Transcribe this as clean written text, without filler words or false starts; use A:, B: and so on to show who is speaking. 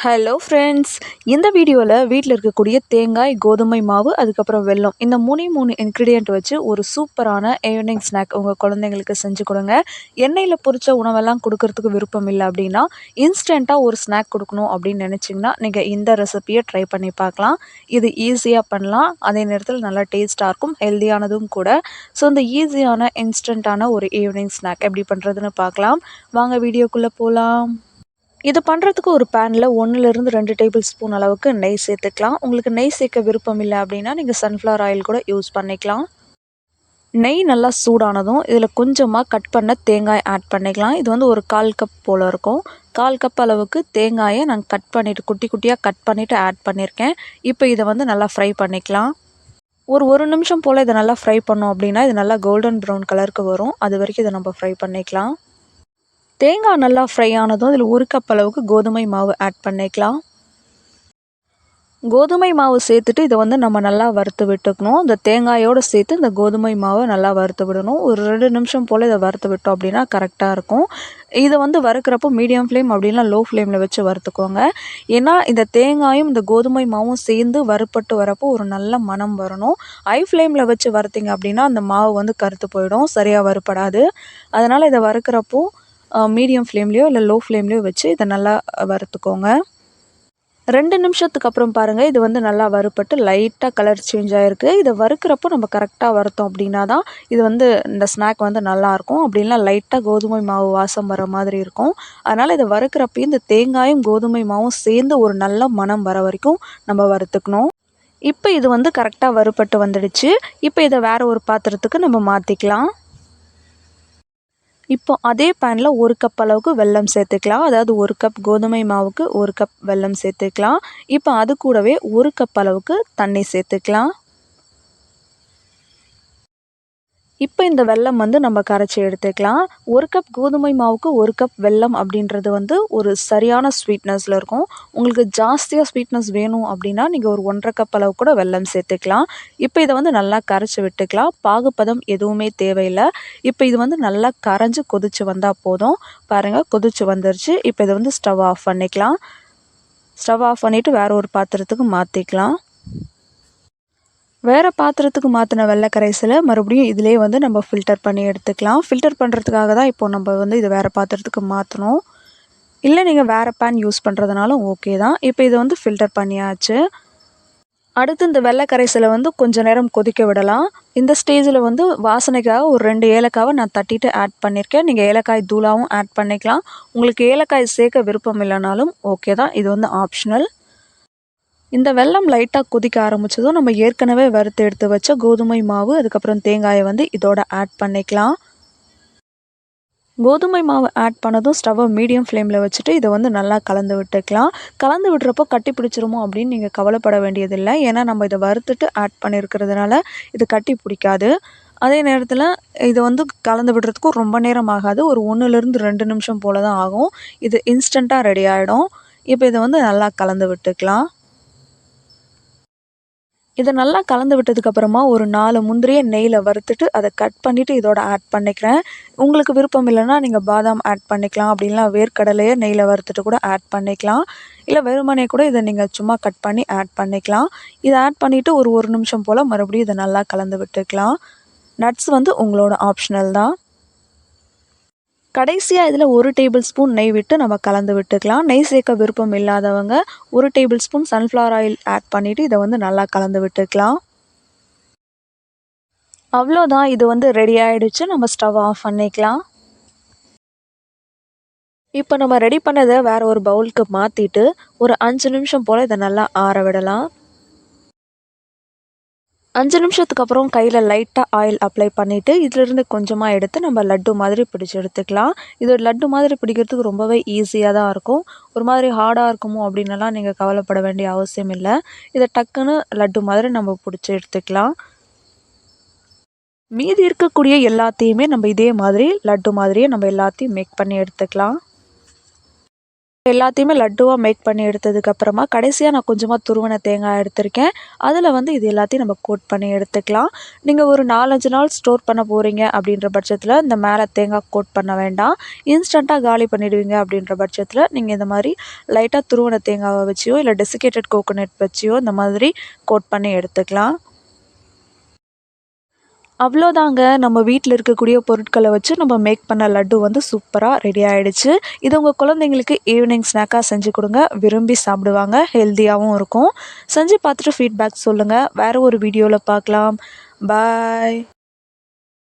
A: Hello friends, இந்த வீடியோவில் வீட்டில் இருக்கக்கூடிய தேங்காய், கோதுமை மாவு, அதுக்கப்புறம் வெல்லம் இந்த மூணு இன்க்ரீடியண்ட் வச்சு ஒரு சூப்பரான ஈவினிங் ஸ்நாக் உங்கள் குழந்தைங்களுக்கு செஞ்சு கொடுங்க. எண்ணெயில் பொரிச்ச உணவெல்லாம் கொடுக்கறதுக்கு விருப்பம் இல்லை அப்படின்னா, இன்ஸ்டண்ட்டாக ஒரு ஸ்நாக் கொடுக்கணும் அப்படின்னு நினச்சிங்கன்னா நீங்கள் இந்த ரெசிபியை ட்ரை பண்ணி பார்க்கலாம். இது ஈஸியாக பண்ணலாம், அதே நேரத்தில் நல்லா டேஸ்ட்டாக இருக்கும், ஹெல்தியானதும் கூட. ஸோ இந்த ஈஸியான இன்ஸ்டண்ட்டான ஒரு ஈவினிங் ஸ்நாக் எப்படி பண்ணுறதுன்னு பார்க்கலாம். வாங்க வீடியோக்குள்ளே போகலாம். இது பண்ணுறதுக்கு ஒரு பேனில் 1லேருந்து 2 டேபிள் ஸ்பூன் அளவுக்கு நெய் சேர்த்துக்கலாம். உங்களுக்கு நெய் சேர்க்க விருப்பம் இல்லை அப்படின்னா நீங்கள் சன்ஃப்ளவர் ஆயில் கூட யூஸ் பண்ணிக்கலாம். நெய் நல்லா சூடானதும் இதில் கொஞ்சமாக கட் பண்ண தேங்காய் ஆட் பண்ணிக்கலாம். இது வந்து ஒரு 1/4 கப் போல் இருக்கும். 1/4 கப் அளவுக்கு தேங்காயை நான் கட் பண்ணிவிட்டு குட்டி குட்டியாக கட் பண்ணிவிட்டு ஆட் பண்ணியிருக்கேன். இப்போ இதை வந்து நல்லா ஃப்ரை பண்ணிக்கலாம். ஒரு நிமிஷம் போல் இதை நல்லா ஃப்ரை பண்ணோம் அப்படின்னா இது நல்லா கோல்டன் ப்ரௌன் கலருக்கு வரும். அது வரைக்கும் இதை நம்ம ஃப்ரை பண்ணிக்கலாம். தேங்காய் நல்லா ஃப்ரை ஆனதும் இதில் 1 கப் அளவுக்கு கோதுமை மாவு ஆட் பண்ணிக்கலாம். கோதுமை மாவு சேர்த்துட்டு இதை வந்து நம்ம நல்லா வறுத்து விட்டுக்கணும். இந்த தேங்காயோடு சேர்த்து இந்த கோதுமை மாவை நல்லா வறுத்து விடணும். ஒரு 2 நிமிஷம் போல் இதை வறுத்து விட்டோம் அப்படின்னா கரெக்டாக இருக்கும். இதை வந்து வறுக்கிறப்போ மீடியம் ஃப்ளேம் அப்படின்னா லோ ஃப்ளேமில் வச்சு வறுத்துக்கோங்க. ஏன்னா இந்த தேங்காயும் இந்த கோதுமை மாவும் சேர்ந்து வறுப்பட்டு வரப்போ ஒரு நல்ல மணம் வரணும். ஹை ஃப்ளேமில் வச்சு வறுத்திங்க அப்படின்னா அந்த மாவு வந்து கருத்து போயிடும், சரியாக வறுப்படாது. அதனால் இதை வறுக்கிறப்போ மீடியம் ஃப்ளேம்லேயோ இல்லை லோ ஃப்ளேம்லேயோ வச்சு இதை நல்லா வறுத்துக்கோங்க. 2 நிமிஷத்துக்கு அப்புறம் பாருங்கள், இது வந்து நல்லா வறுப்பட்டு லைட்டாக கலர் சேஞ்ச் ஆகிருக்கு. இதை வறுக்கிறப்போ நம்ம கரெக்டாக வறுத்தோம் அப்படின்னா தான் இது வந்து இந்த ஸ்நாக் வந்து நல்லாயிருக்கும். அப்படின்லாம் லைட்டாக கோதுமை மாவு வாசம் வர மாதிரி இருக்கும். அதனால் இதை வறுக்கிறப்பையும் இந்த தேங்காயும் கோதுமை மாவும் சேர்ந்து ஒரு நல்ல மணம் வர வரைக்கும் நம்ம வறுத்துக்கணும். இப்போ இது வந்து கரெக்டாக வறுப்பட்டு வந்துடுச்சு. இப்போ இதை வேறு ஒரு பாத்திரத்துக்கு நம்ம மாற்றிக்கலாம். இப்போ அதே பேனில் 1 கப் அளவுக்கு வெல்லம் சேர்த்துக்கலாம். அதாவது 1 கப் கோதுமை மாவுக்கு 1 கப் வெல்லம் சேர்த்துக்கலாம். இப்போ அது கூடவே 1 கப் அளவுக்கு தண்ணி சேர்த்துக்கலாம். இப்போ இந்த வெல்லம் வந்து நம்ம கரைச்சி எடுத்துக்கலாம். 1 கப் கோதுமை மாவுக்கு 1 கப் வெல்லம் அப்படின்றது வந்து ஒரு சரியான ஸ்வீட்னஸில் இருக்கும். உங்களுக்கு ஜாஸ்தியாக ஸ்வீட்னஸ் வேணும் அப்படின்னா நீங்கள் ஒரு 1.5 கப் அளவு கூட வெல்லம் சேர்த்துக்கலாம். இப்போ இதை வந்து நல்லா கரைச்சி விட்டுக்கலாம். பாகுப்பதம் எதுவுமே தேவையில்லை. இப்போ இது வந்து நல்லா கரைஞ்சி கொதிச்சு வந்தால் போதும். பாருங்கள், கொதிச்சு வந்துருச்சு. இப்போ இதை வந்து ஸ்டவ் ஆஃப் பண்ணிக்கலாம். ஸ்டவ் ஆஃப் பண்ணிவிட்டு வேறு ஒரு பாத்திரத்துக்கு மாற்றிக்கலாம். வேறு பாத்திரத்துக்கு மாற்றின வெள்ளை கரைசலை மறுபடியும் இதிலே வந்து நம்ம ஃபில்டர் பண்ணி எடுத்துக்கலாம். ஃபில்டர் பண்ணுறதுக்காக தான் இப்போ நம்ம வந்து இது வேறு பாத்திரத்துக்கு மாற்றணும். இல்லை நீங்கள் வேறு பேன் யூஸ் பண்ணுறதுனாலும் ஓகே தான். இப்போ இதை வந்து ஃபில்டர் பண்ணியாச்சு. அடுத்து இந்த வெள்ளை கரைசலை வந்து கொஞ்சம் நேரம் கொதிக்க விடலாம். இந்த ஸ்டேஜில் வந்து வாசனைக்காக ஒரு 2 ஏலக்காவை நான் தட்டிட்டு ஆட் பண்ணியிருக்கேன். நீங்கள் ஏலக்காய் தூளாகவும் ஆட் பண்ணிக்கலாம். உங்களுக்கு ஏலக்காய் சேர்க்க விருப்பம் இல்லைனாலும் ஓகே தான். இது வந்து ஆப்ஷனல். இந்த வெல்லம் லைட்டாக கொதிக்க ஆரம்பித்ததும் நம்ம ஏற்கனவே வறுத்து எடுத்து வச்ச கோதுமை மாவு, அதுக்கப்புறம் தேங்காயை வந்து இதோட ஆட் பண்ணிக்கலாம். கோதுமை மாவு ஆட் பண்ணதும் ஸ்டவ்வை மீடியம் ஃப்ளேமில் வச்சுட்டு இதை வந்து நல்லா கலந்து விட்டுக்கலாம். கலந்து விடுறப்போ கட்டி பிடிச்சிருமோ அப்படின்னு நீங்கள் கவலைப்பட வேண்டியதில்லை. ஏன்னா நம்ம இதை வறுத்துட்டு ஆட் பண்ணியிருக்கிறதுனால இது கட்டி பிடிக்காது. அதே நேரத்தில் இதை வந்து கலந்து விடுறதுக்கும் ரொம்ப நேரம் ஆகாது. ஒரு 1லேருந்து 2 நிமிஷம் போல் தான் ஆகும். இது இன்ஸ்டண்ட்டாக ரெடி ஆகிடும். இப்போ இதை வந்து நல்லா கலந்து விட்டுக்கலாம். இதை நல்லா கலந்து விட்டதுக்கப்புறமா ஒரு 4 முந்திரியை நெய்யில் வறுத்துட்டு அதை கட் பண்ணிவிட்டு இதோட ஆட் பண்ணிக்கிறேன். உங்களுக்கு விருப்பம் இல்லைன்னா நீங்கள் பாதாம் ஆட் பண்ணிக்கலாம். அப்படின்னா வேர்க்கடலையை நெய்யில் வறுத்துட்டு கூட ஆட் பண்ணிக்கலாம். இல்லை வெறுமனே கூட இதை நீங்கள் சும்மா கட் பண்ணி ஆட் பண்ணிக்கலாம். இதை ஆட் பண்ணிவிட்டு ஒரு நிமிஷம் போல் மறுபடியும் இதை நல்லா கலந்து விட்டுக்கலாம். நட்ஸ் வந்து உங்களோட ஆப்ஷனல் தான். கடைசியாக இதில் 1 டேபிள் ஸ்பூன் நெய் விட்டு நம்ம கலந்து விட்டுக்கலாம். நெய் சேர்க்க விருப்பம் இல்லாதவங்க 1 tablespoon sunflower oil add பண்ணிவிட்டு இதை வந்து நல்லா கலந்து விட்டுக்கலாம். அவ்வளோதான், இது வந்து ரெடி ஆகிடுச்சு. நம்ம ஸ்டவ் ஆஃப் பண்ணிக்கலாம். இப்போ நம்ம ரெடி பண்ணதை வேறு ஒரு பவுலுக்கு மாற்றிட்டு ஒரு 5 நிமிஷம் போல் இதை நல்லா ஆற விடலாம். 5 நிமிஷத்துக்கு அப்புறம் கையில் லைட்டாக ஆயில் அப்ளை பண்ணிவிட்டு இதிலிருந்து கொஞ்சமாக எடுத்து நம்ம லட்டு மாதிரி பிடிச்சி எடுத்துக்கலாம். இது ஒரு லட்டு மாதிரி பிடிக்கிறதுக்கு ரொம்பவே ஈஸியாக தான் இருக்கும். ஒரு மாதிரி ஹார்டாக இருக்குமோ அப்படின்னலாம் நீங்கள் கவலைப்பட வேண்டிய அவசியம் இல்லை. இதை டக்குன்னு லட்டு மாதிரி நம்ம பிடிச்சி எடுத்துக்கலாம். மீதி இருக்கக்கூடிய எல்லாத்தையுமே நம்ம இதே மாதிரி லட்டு மாதிரியே நம்ம எல்லாத்தையும் மேக் பண்ணி எடுத்துக்கலாம். எல்லாத்தையுமே லட்டுவாக மேக் பண்ணி எடுத்ததுக்கப்புறமா கடைசியாக நான் கொஞ்சமாக துருவன தேங்காய் எடுத்திருக்கேன். அதில் வந்து இது எல்லாத்தையும் நம்ம கோட் பண்ணி எடுத்துக்கலாம். நீங்கள் ஒரு 4-5 நாள் ஸ்டோர் பண்ண போகிறீங்க அப்படின்ற பட்சத்தில் இந்த மேலே தேங்காய் கோட் பண்ண வேண்டாம். இன்ஸ்டண்ட்டாக காலி பண்ணிடுவீங்க அப்படின்ற பட்சத்தில் நீங்கள் இந்த மாதிரி லைட்டாக துருவன தேங்காவை வச்சியோ இல்லை டெசிகேட்டட் கோகோனட் வச்சியோ இந்த மாதிரி கோட் பண்ணி எடுத்துக்கலாம். அவ்வளோதாங்க, நம்ம வீட்டில் இருக்கக்கூடிய பொருட்களை வச்சு நம்ம மேக் பண்ண லட்டு வந்து சூப்பராக ரெடி ஆகிடுச்சு. இது உங்கள் குழந்தைங்களுக்கு ஈவினிங் ஸ்நாக்காக செஞ்சு கொடுங்க, விரும்பி சாப்பிடுவாங்க, ஹெல்த்தியாகவும் இருக்கும். செஞ்சு பார்த்துட்டு ஃபீட்பேக் சொல்லுங்கள். வேறு ஒரு வீடியோவில் பார்க்கலாம். பாய்.